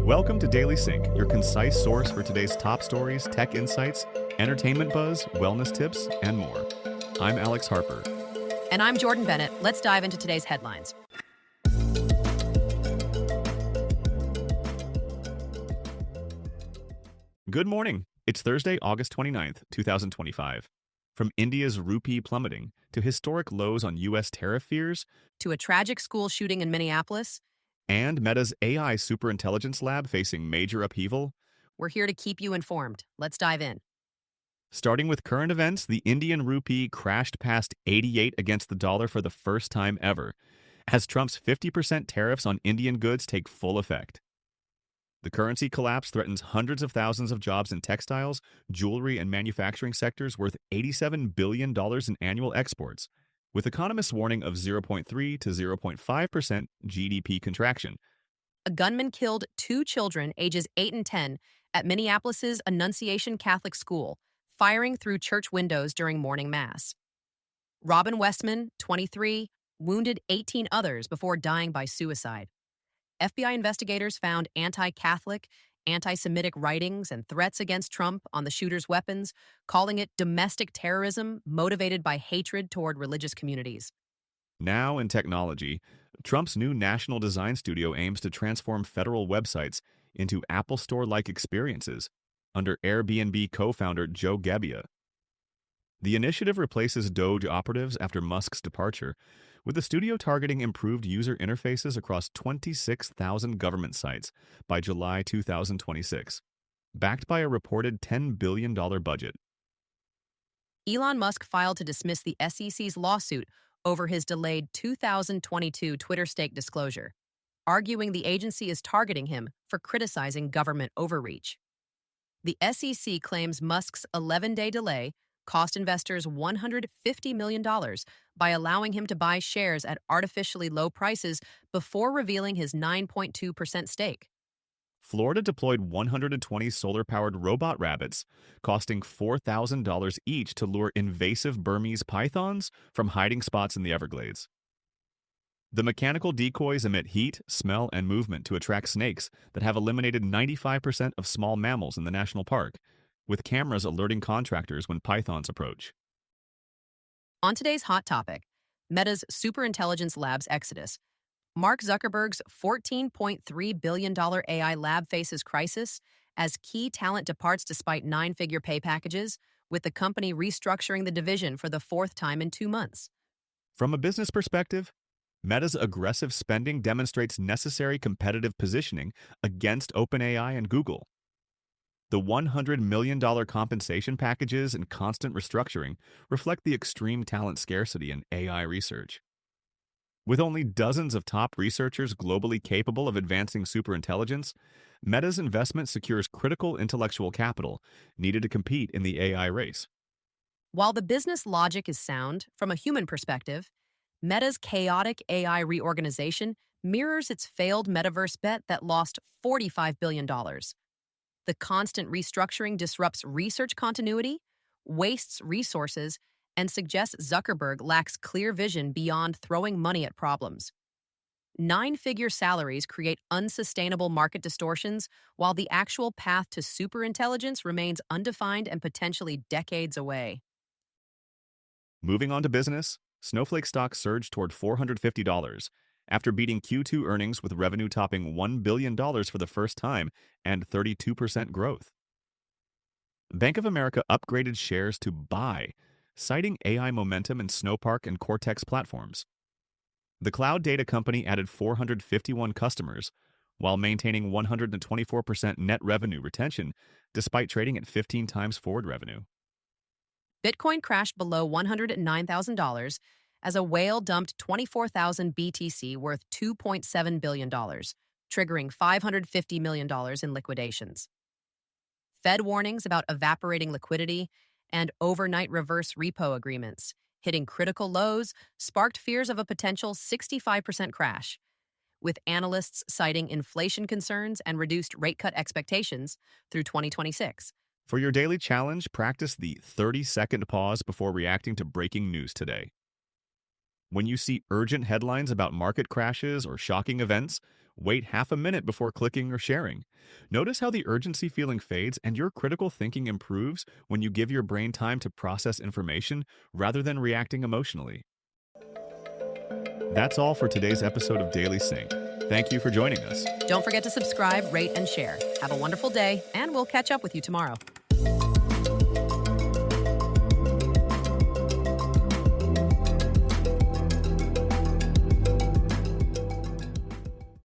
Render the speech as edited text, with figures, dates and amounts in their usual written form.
Welcome to Daily Sync, your concise source for today's top stories, tech insights, entertainment buzz, wellness tips, and more. I'm Alex Harper. And I'm Jordan Bennett. Let's dive into today's headlines. Good morning. It's Thursday, August 29th, 2025. From India's rupee plummeting to historic lows on U.S. tariff fears, To a tragic school shooting in Minneapolis, and Meta's AI superintelligence lab facing major upheaval. we're here to keep you informed. Let's dive in. Starting with current events, the Indian rupee crashed past 88 against the dollar for the first time ever, as Trump's 50% tariffs on Indian goods take full effect. The currency collapse threatens hundreds of thousands of jobs in textiles, jewelry, and manufacturing sectors worth $87 billion in annual exports, with economists warning of 0.3 to 0.5% GDP contraction. A gunman killed two children, ages 8 and 10, at Minneapolis's Annunciation Catholic School, firing through church windows during morning mass. Robin Westman, 23, wounded 18 others before dying by suicide. FBI investigators found anti-Catholic, anti-Semitic writings and threats against Trump on the shooter's weapons, calling it domestic terrorism motivated by hatred toward religious communities. Now in technology, Trump's new National Design Studio aims to transform federal websites into Apple Store-like experiences under Airbnb co-founder Joe Gebbia. The initiative replaces Doge operatives after Musk's departure, with the studio targeting improved user interfaces across 26,000 government sites by July 2026, backed by a reported $10 billion budget. Elon Musk filed to dismiss the SEC's lawsuit over his delayed 2022 Twitter stake disclosure, arguing the agency is targeting him for criticizing government overreach. The SEC claims Musk's 11-day delay cost investors $150 million by allowing him to buy shares at artificially low prices before revealing his 9.2% stake. Florida deployed 120 solar-powered robot rabbits, costing $4,000 each to lure invasive Burmese pythons from hiding spots in the Everglades. The mechanical decoys emit heat, smell, and movement to attract snakes that have eliminated 95% of small mammals in the national park, with cameras alerting contractors when pythons approach. On today's hot topic, Meta's superintelligence lab's exodus. Mark Zuckerberg's $14.3 billion AI lab faces crisis as key talent departs despite 9-figure pay packages, with the company restructuring the division for the fourth time in 2 months. From a business perspective, Meta's aggressive spending demonstrates necessary competitive positioning against OpenAI and Google. The $100 million compensation packages and constant restructuring reflect the extreme talent scarcity in AI research. With only dozens of top researchers globally capable of advancing superintelligence, Meta's investment secures critical intellectual capital needed to compete in the AI race. While the business logic is sound, from a human perspective, Meta's chaotic AI reorganization mirrors its failed metaverse bet that lost $45 billion. The constant restructuring disrupts research continuity, wastes resources, and suggests Zuckerberg lacks clear vision beyond throwing money at problems. 9-figure salaries create unsustainable market distortions, while the actual path to superintelligence remains undefined and potentially decades away. Moving on to business, Snowflake stock surged toward $450 after beating Q2 earnings with revenue topping $1 billion for the first time and 32% growth. Bank of America upgraded shares to buy, citing AI momentum in Snowpark and Cortex platforms. The cloud data company added 451 customers, while maintaining 124% net revenue retention despite trading at 15 times forward revenue. Bitcoin crashed below $109,000 as a whale dumped 24,000 BTC worth $2.7 billion, triggering $550 million in liquidations. Fed warnings about evaporating liquidity and overnight reverse repo agreements hitting critical lows sparked fears of a potential 65% crash, with analysts citing inflation concerns and reduced rate cut expectations through 2026, For your daily challenge, practice the 30-second pause before reacting to breaking news today. When you see urgent headlines about market crashes or shocking events, wait half a minute before clicking or sharing. Notice how the urgency feeling fades and your critical thinking improves when you give your brain time to process information rather than reacting emotionally. That's all for today's episode of Daily Sync. Thank you for joining us. Don't forget to subscribe, rate, and share. Have a wonderful day, and we'll catch up with you tomorrow.